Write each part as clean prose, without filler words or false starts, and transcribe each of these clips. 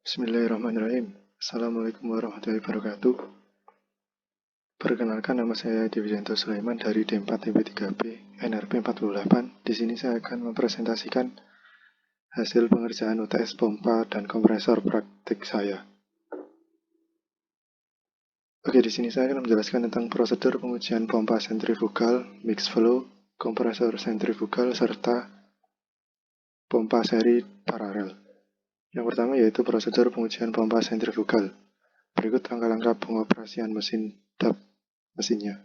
Bismillahirrahmanirrahim. Assalamualaikum warahmatullahi wabarakatuh. Perkenalkan, nama saya Dewijanto Sulaiman dari D4TB3B NRP 48. Di sini saya akan mempresentasikan hasil pengerjaan UTS pompa dan kompresor praktik saya. Oke, di sini saya akan menjelaskan tentang prosedur pengujian pompa sentrifugal, mixed flow, kompresor sentrifugal, serta pompa seri paralel. Yang pertama yaitu prosedur pengujian pompa sentrifugal. Berikut langkah-langkah pengoperasian mesinnya.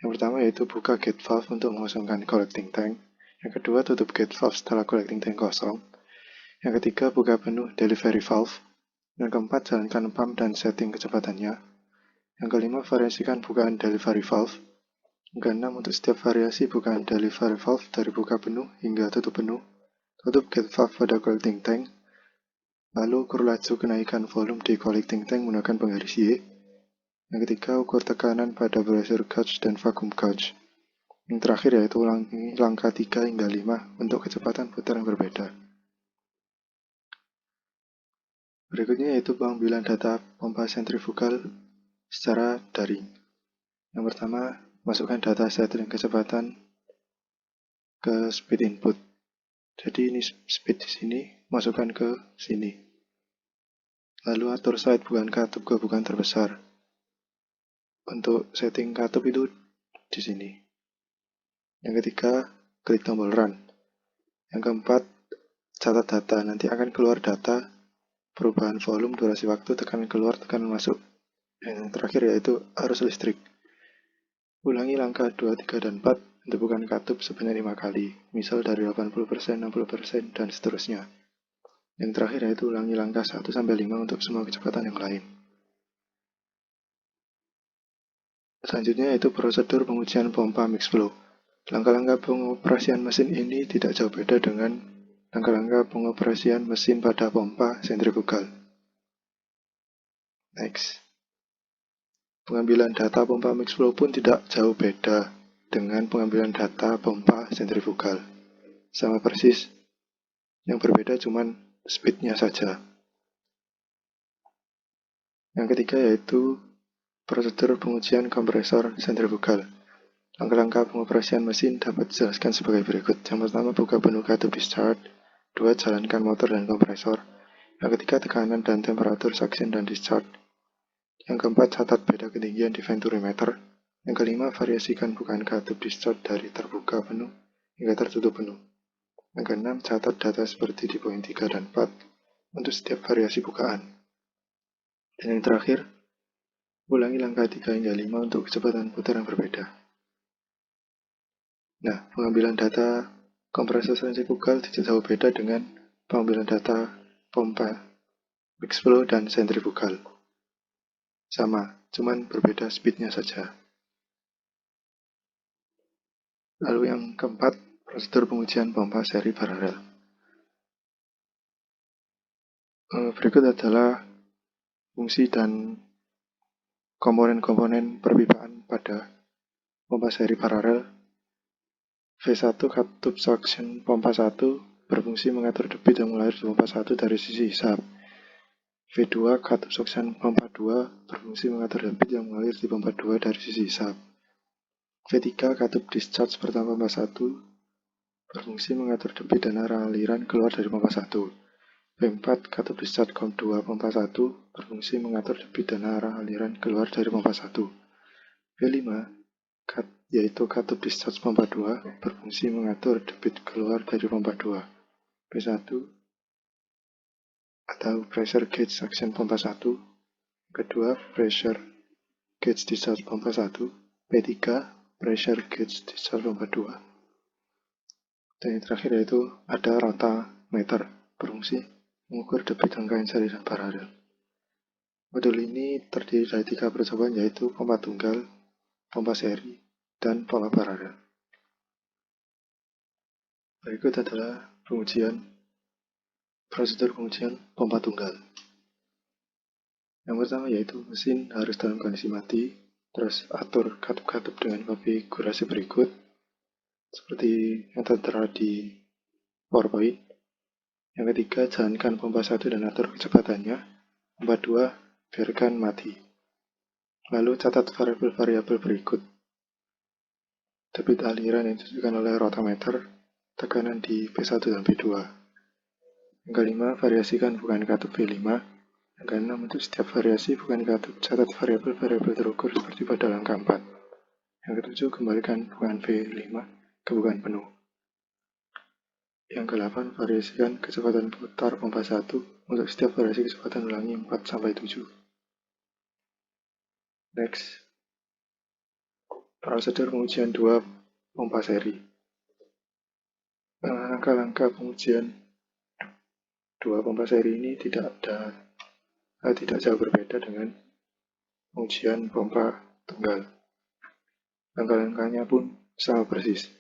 Yang pertama yaitu buka gate valve untuk mengosongkan collecting tank. Yang kedua, tutup gate valve setelah collecting tank kosong. Yang ketiga, buka penuh delivery valve. Yang keempat, jalankan pump dan setting kecepatannya. Yang kelima, variasikan bukaan delivery valve. Yang keenam, untuk setiap variasi bukaan delivery valve dari buka penuh hingga tutup penuh, tutup gate valve pada collecting tank. Lalu ukur laju kenaikan volume di collecting tank menggunakan penggaris Y. Yang ketiga, ukur tekanan pada pressure gauge dan vacuum gauge. Yang terakhir yaitu ulangi langkah 3 hingga 5 untuk kecepatan putar yang berbeda. Berikutnya yaitu pengambilan data pompa sentrifugal secara daring. Yang pertama, masukkan data setting kecepatan ke speed input. Jadi ini speed di sini, masukkan ke sini. Lalu atur side bukaan katup ke bukaan terbesar. Untuk setting katup itu di sini. Yang ketiga, klik tombol run. Yang keempat, catat data. Nanti akan keluar data perubahan volume, durasi waktu, tekanan keluar, tekanan masuk. Yang terakhir yaitu arus listrik. Ulangi langkah 2, 3, dan 4 untuk bukaan katup sebanyak 5 kali. Misal dari 80%, 60%, dan seterusnya. Yang terakhir yaitu ulangi langkah 1 sampai 5 untuk semua kecepatan yang lain. Selanjutnya yaitu prosedur pengujian pompa mixed flow. Langkah-langkah pengoperasian mesin ini tidak jauh beda dengan langkah-langkah pengoperasian mesin pada pompa sentrifugal. Next. Pengambilan data pompa mixed flow pun tidak jauh beda dengan pengambilan data pompa sentrifugal. Sama persis. Yang berbeda cuman speednya saja. Yang ketiga yaitu prosedur pengujian kompresor sentrifugal. Langkah-langkah pengoperasian mesin dapat dijelaskan sebagai berikut. Yang pertama, buka penuh katup discharge. 2. Jalankan motor dan kompresor. Yang ketiga, tekanan dan temperatur suction dan discharge. Yang keempat, catat beda ketinggian di venturimeter. Yang kelima, variasikan bukaan katup discharge dari terbuka penuh hingga tertutup penuh. Yang keenam, catat data seperti di poin 3 dan 4 untuk setiap variasi bukaan. Dan yang terakhir, ulangi langkah 3 hingga 5 untuk kecepatan putar yang berbeda. Nah, pengambilan data kompresor sentrifugal tidak jauh beda dengan pengambilan data pompa mixed flow dan sentrifugal. Sama, cuman berbeda speednya saja. Lalu yang keempat, prosedur pengujian pompa seri paralel. Berikut adalah fungsi dan komponen-komponen perpipaan pada pompa seri paralel. V1 katup suction pompa 1 berfungsi mengatur debit yang mengalir di pompa 1 dari sisi hisap. V2 katup suction pompa 2 berfungsi mengatur debit yang mengalir di pompa 2 dari sisi hisap. V3 katup discharge pertama pompa 1 berfungsi mengatur debit dan arah aliran keluar dari pompa 1. V4 katup discharge kom 2 pompa 1 berfungsi mengatur debit dan arah aliran keluar dari pompa 1. V5 yaitu katup discharge pompa 2 berfungsi mengatur debit keluar dari pompa 2. V1 atau pressure gauge suction pompa 1. Kedua, pressure gauge discharge pompa 1. P3 pressure gauge discharge pompa 2. Dan yang terakhir yaitu ada rotameter berfungsi mengukur debit rangkaian seri dan paralel. Modul ini terdiri dari 3 percobaan yaitu pompa tunggal, pompa seri, dan pompa paralel. Berikut adalah prosedur pengujian pompa tunggal. Yang pertama yaitu mesin harus dalam kondisi mati, terus atur katup-katup dengan konfigurasi berikut seperti yang tertera di PowerPoint. Yang ketiga, jalankan pompa 1 dan atur kecepatannya. Pompa 2, biarkan mati. Lalu catat variabel-variabel berikut. Debit aliran yang ditunjukkan oleh rotameter, tekanan di P1 dan P2. Yang kelima, variasikan bukaan katup V5. Yang keenam, untuk setiap variasi bukaan katup, catat variabel-variabel terukur seperti pada langkah 4. Yang ketujuh, kembalikan bukaan V5 ke bukaan penuh. Yang ke-8, variasikan kecepatan putar pompa 1 untuk setiap variasi kecepatan ulangi 4-7. Next, prosedur pengujian 2 pompa seri. Langkah-langkah pengujian 2 pompa seri ini tidak jauh berbeda dengan pengujian pompa tunggal. Langkah-langkahnya pun sama persis.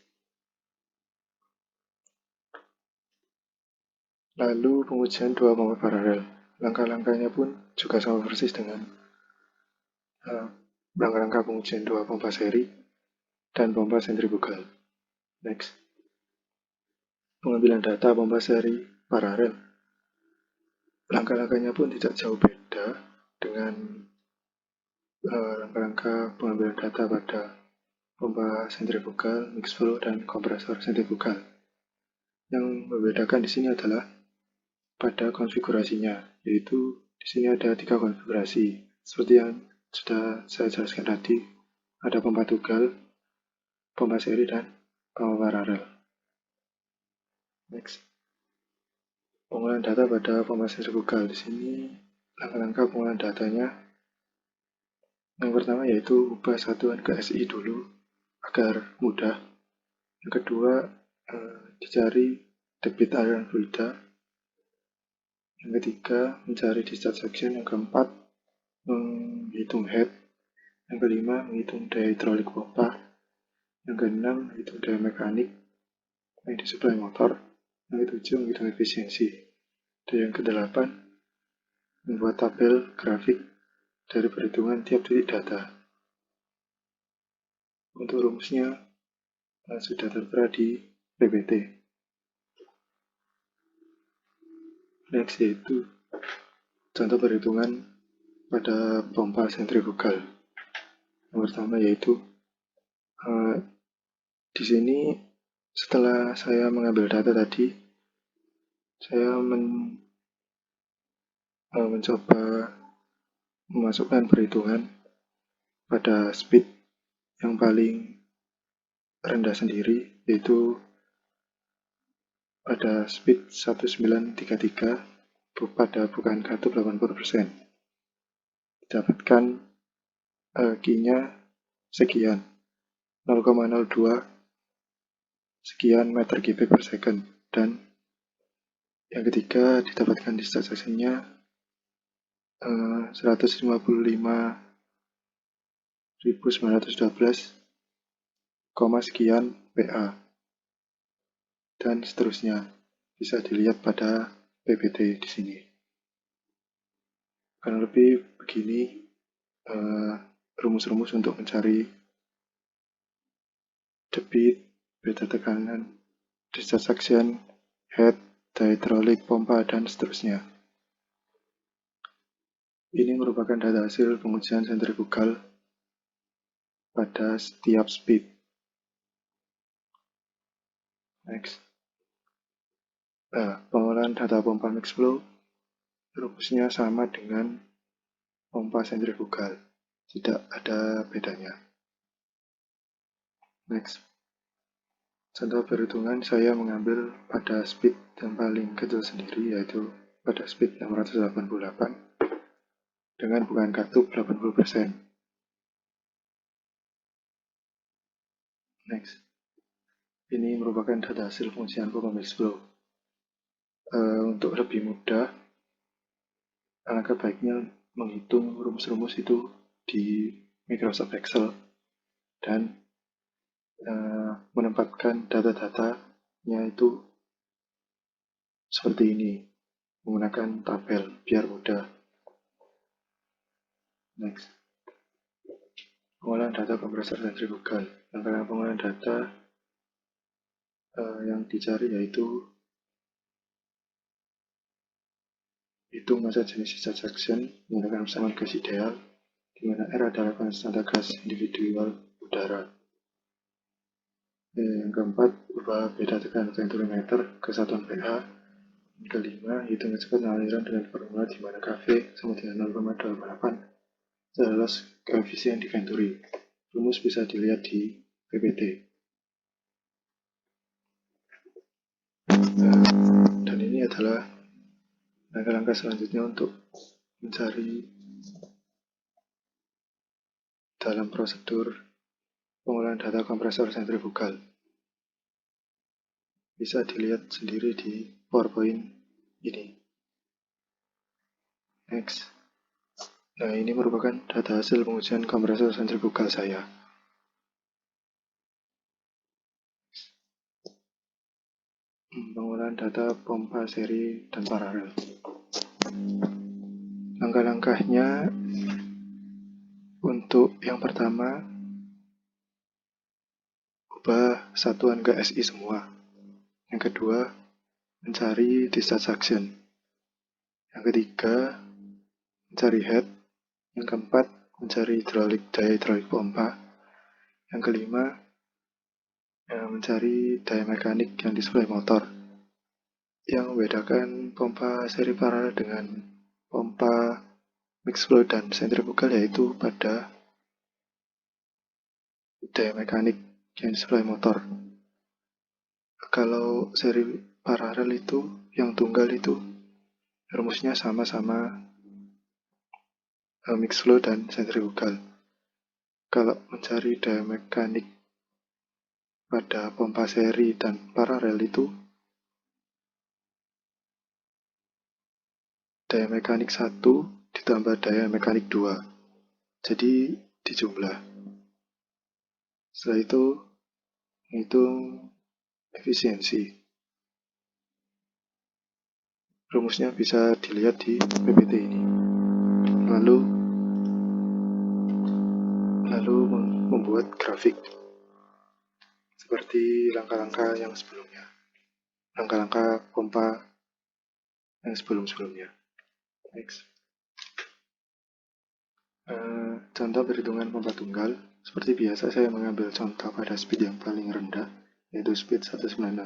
Lalu pengujian 2 pompa paralel. Langkah-langkahnya pun juga sama persis dengan langkah-langkah pengujian 2 pompa seri dan pompa sentrifugal. Next, pengambilan data pompa seri paralel. Langkah-langkahnya pun tidak jauh beda dengan langkah-langkah pengambilan data pada pompa sentrifugal, mix flow, dan kompresor sentrifugal. Yang membedakan di sini adalah pada konfigurasinya, yaitu di sini ada 3 konfigurasi. Seperti yang sudah saya jelaskan tadi, ada pompa tunggal, pompa seri, dan pompa paralel. Next, pengolahan data pada pompa sentrifugal. Di sini langkah-langkah pengolahan datanya. Yang pertama yaitu ubah satuan ke SI dulu agar mudah. Yang kedua, dicari debit aliran fluida. Yang ketiga, mencari discharge section. Yang keempat, menghitung head. Yang kelima, menghitung daya hidrolik pompa. Yang keenam, menghitung daya mekanik yang disuplai motor. Yang ketujuh, menghitung efisiensi. Dan yang kedelapan, membuat tabel grafik dari perhitungan tiap titik data. Untuk rumusnya sudah tertera di PPT. Next, yaitu contoh perhitungan pada pompa sentrifugal. Yang pertama yaitu di sini setelah saya mengambil data tadi, saya mencoba memasukkan perhitungan pada speed yang paling rendah sendiri, yaitu pada speed 1933 pada bukaan katup 80%. Didapatkan Q-nya sekian, 0,02 sekian meter kubik per second. Dan yang ketiga, didapatkan discharge section-nya 155.912, sekian PA. Dan seterusnya, bisa dilihat pada PPT di sini. Kurang lebih begini rumus-rumus untuk mencari debit, beda tekanan, discharge section, head, daya hidrolik pompa, dan seterusnya. Ini merupakan data hasil pengujian sentrifugal pada setiap speed. Next, pengolahan data pompa mix flow rumusnya sama dengan pompa sentrifugal, tidak ada bedanya. Next, contoh perhitungan saya mengambil pada speed yang paling kecil sendiri, yaitu pada speed 688 dengan bukaan katup 80%. Next, ini merupakan data hasil pengujian pompa mix flow. Untuk lebih mudah, alangkah baiknya menghitung rumus-rumus itu di Microsoft Excel dan menempatkan data-datanya itu seperti ini, menggunakan tabel biar mudah. Next, pengolahan data kompresor sentrifugal. Langkah pengolahan data yang dicari yaitu Hitung massa jenis discharge action menggunakan persamaan gas ideal, di mana R adalah konstanta gas individual udara. Yang keempat, ubah beda tekanan venturimeter ke satuan pH. Yang kelima, hitung kecepatan aliran dengan formula di mana Kv sama dengan 0,28 adalah koefisien di Venturi. Rumus bisa dilihat di PPT. Dan ini adalah langkah-langkah selanjutnya untuk mencari dalam prosedur pengolahan data kompresor sentrifugal. Bisa dilihat sendiri di PowerPoint ini. Next. Nah, ini merupakan data hasil pengujian kompresor sentrifugal saya. Pengolahan data pompa seri dan paralel. Langkah-langkahnya untuk yang pertama, ubah satuan ke SI semua. Yang kedua, mencari discharge action. Yang ketiga, mencari head. Yang keempat, mencari daya hidrolik pompa. Yang kelima, mencari daya mekanik yang display motor. Yang membedakan pompa seri paralel dengan pompa mixed flow dan sentrifugal yaitu pada daya mekanik yang display motor. Kalau seri paralel itu, yang tunggal itu, rumusnya sama-sama mixed flow dan sentrifugal. Kalau mencari daya mekanik pada pompa seri dan paralel itu, daya mekanik 1 ditambah daya mekanik 2. Jadi dijumlah. Setelah itu, menghitung efisiensi. Rumusnya bisa dilihat di PPT ini. Lalu membuat grafik seperti langkah-langkah yang sebelumnya. Langkah-langkah pompa yang sebelum-sebelumnya. Next. Contoh perhitungan pompa tunggal. Seperti biasa, saya mengambil contoh pada speed yang paling rendah, yaitu speed 1966,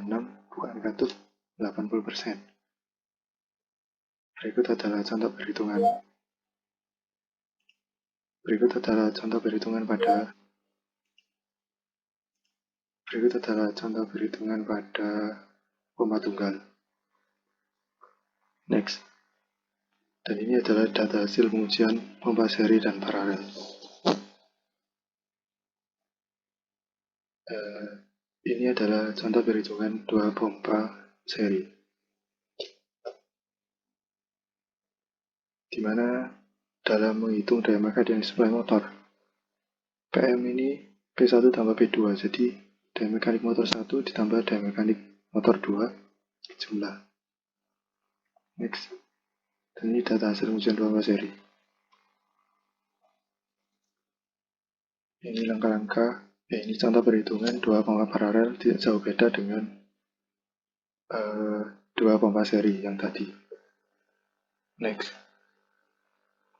bukan katup 80%. Berikut adalah contoh perhitungan pada pompa tunggal. Next. Dan ini adalah data hasil pengujian pompa seri dan paralel. Ini adalah contoh perhitungan dua pompa seri, di mana dalam menghitung daya mekanik yang display motor, PM ini P1 tambah P2, jadi daya mekanik motor 1 ditambah daya mekanik motor 2 jumlah. Next. Dan ini data hasil pengujian pompa seri. Ini langkah-langkah, ini contoh perhitungan dua pompa paralel tidak jauh beda dengan dua pompa seri yang tadi. Next.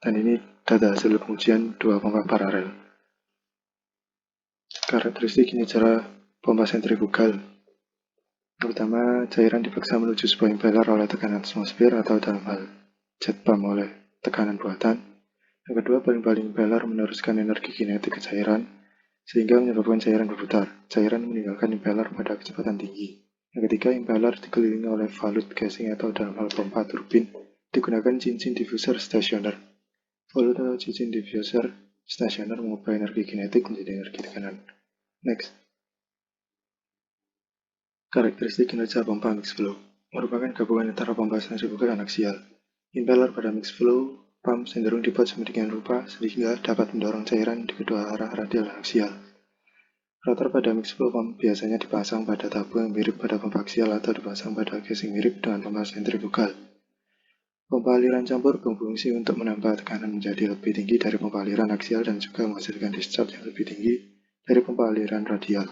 Dan ini data hasil pengujian dua pompa paralel. Karakteristik kinerja pompa sentrifugal. Pertama, cairan dipaksa menuju sebuah impeller oleh tekanan atmosfer atau dalam hal jet pump oleh tekanan buatan. Yang kedua, baling-baling impeller meneruskan energi kinetik ke cairan sehingga menyebabkan cairan berputar. Cairan meninggalkan impeller pada kecepatan tinggi. Yang ketiga, impeller dikelilingi oleh valut casing atau dalam hal pompa turbin digunakan cincin diffuser stasioner. Valut atau cincin diffuser stasioner mengubah energi kinetik menjadi energi tekanan. Next. Karakteristik kinerja pompa mixed flow merupakan gabungan antara pompa sentrifugal dan aksial. Impeller pada mixed flow pump cenderung dibuat sedemikian rupa sehingga dapat mendorong cairan di kedua arah radial dan aksial. Rotor pada mixed flow pump biasanya dipasang pada tabung yang mirip pada pompa aksial atau dipasang pada casing mirip dengan pompa sentrifugal. Pompa aliran campur berfungsi untuk menambah tekanan menjadi lebih tinggi dari pompa aliran aksial dan juga menghasilkan discharge yang lebih tinggi dari pompa aliran radial.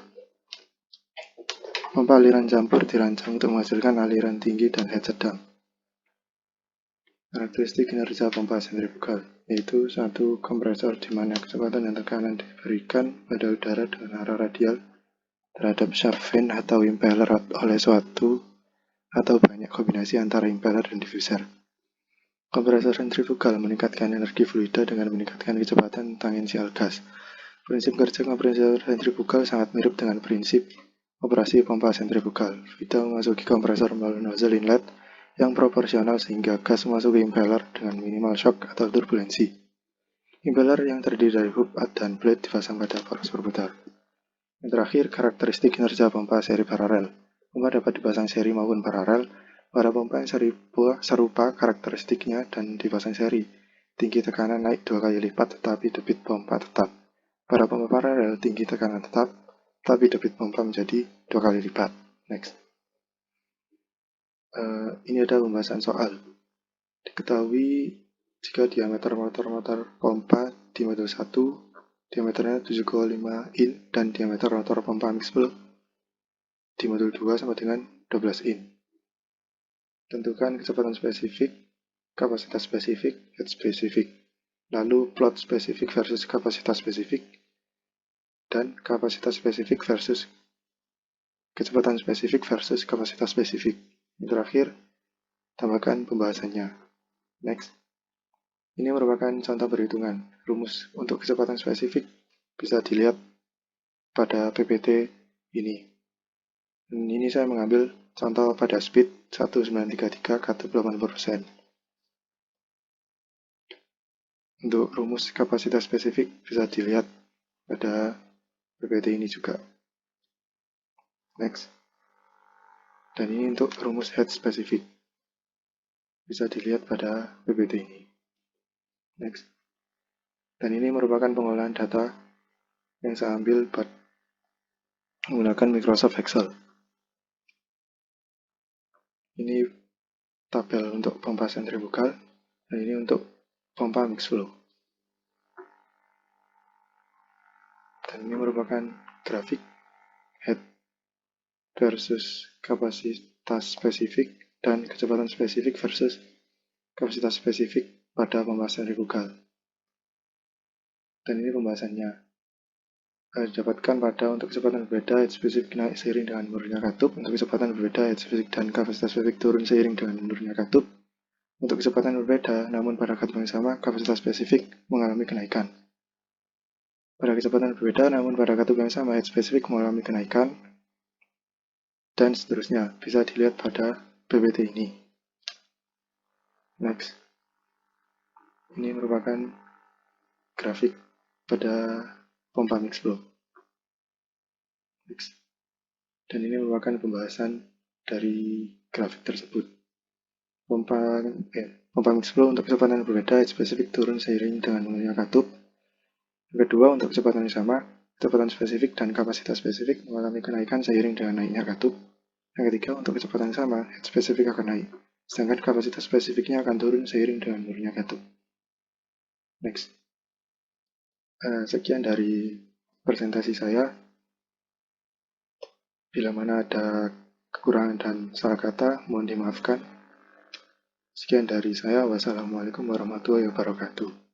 Pompa aliran campur dirancang untuk menghasilkan aliran tinggi dan head sedang. Karakteristik kinerja pompa sentrifugal, yaitu satu kompresor di mana kecepatan dan tekanan diberikan pada udara dengan arah radial terhadap shaft fan atau impeller oleh suatu atau banyak kombinasi antara impeller dan diffuser. Kompresor sentrifugal meningkatkan energi fluida dengan meningkatkan kecepatan tangensial gas. Prinsip kerja kompresor sentrifugal sangat mirip dengan prinsip operasi pompa sentrifugal. Fluida memasuki kompresor melalui nozzle inlet yang proporsional sehingga gas masuk ke impeller dengan minimal shock atau turbulensi. Impeller yang terdiri dari hub dan blade dipasang pada poros berputar. Yang terakhir, karakteristik kinerja pompa seri paralel. Pompa dapat dipasang seri maupun paralel. Pada pompa yang serupa karakteristiknya dan dipasang seri, tinggi tekanan naik 2 kali lipat tetapi debit pompa tetap. Pada pompa paralel, tinggi tekanan tetap, tapi debit pompa menjadi 2 kali lipat. Next. Ini ada pembahasan soal. Diketahui jika diameter motor pompa di modul 1 diameternya 7,5 in dan diameter rotor pompa mixed-flow di modul 2 sama dengan 12 in. Tentukan kecepatan spesifik, kapasitas spesifik, head spesifik. Lalu plot spesifik versus kapasitas spesifik dan kapasitas spesifik versus kecepatan spesifik versus kapasitas spesifik. Yang terakhir, tambahkan pembahasannya. Next. Ini merupakan contoh perhitungan. Rumus untuk kecepatan spesifik bisa dilihat pada PPT ini. Dan ini saya mengambil contoh pada speed 1933 katup 80%. Untuk rumus kapasitas spesifik bisa dilihat pada PPT ini juga. Next. Dan ini untuk rumus head spesifik. Bisa dilihat pada PPT ini. Next. Dan ini merupakan pengolahan data yang saya ambil menggunakan Microsoft Excel. Ini tabel untuk pompa sentrifugal, dan ini untuk pompa mixed flow. Dan ini merupakan grafik head versus kapasitas spesifik dan kecepatan spesifik versus kapasitas spesifik pada pompa sentrifugal. Dan ini pembahasannya. Didapatkan pada untuk kecepatan berbeda, head spesifik naik seiring dengan mundurnya katup. Untuk kecepatan berbeda, head spesifik dan kapasitas spesifik turun seiring dengan mundurnya katup. Untuk kecepatan berbeda, namun pada katup yang sama, kapasitas spesifik mengalami kenaikan. Pada kecepatan berbeda, namun pada katup yang sama, head spesifik mengalami kenaikan, dan seterusnya. Bisa dilihat pada PPT ini. Next. Ini merupakan grafik pada pompa mixed flow. Next. Dan ini merupakan pembahasan dari grafik tersebut. Pompa mixed flow untuk kecepatan berbeda, head spesifik turun seiring dengan menurunnya katup. Yang kedua, untuk kecepatan yang sama, kecepatan spesifik dan kapasitas spesifik mengalami kenaikan seiring dengan naiknya katup. Yang ketiga, untuk kecepatan yang sama, head spesifik akan naik, sedangkan kapasitas spesifiknya akan turun seiring dengan menurunnya katup. Next. Sekian dari presentasi saya. Bila mana ada kekurangan dan salah kata, mohon dimaafkan. Sekian dari saya. Wassalamualaikum warahmatullahi wabarakatuh.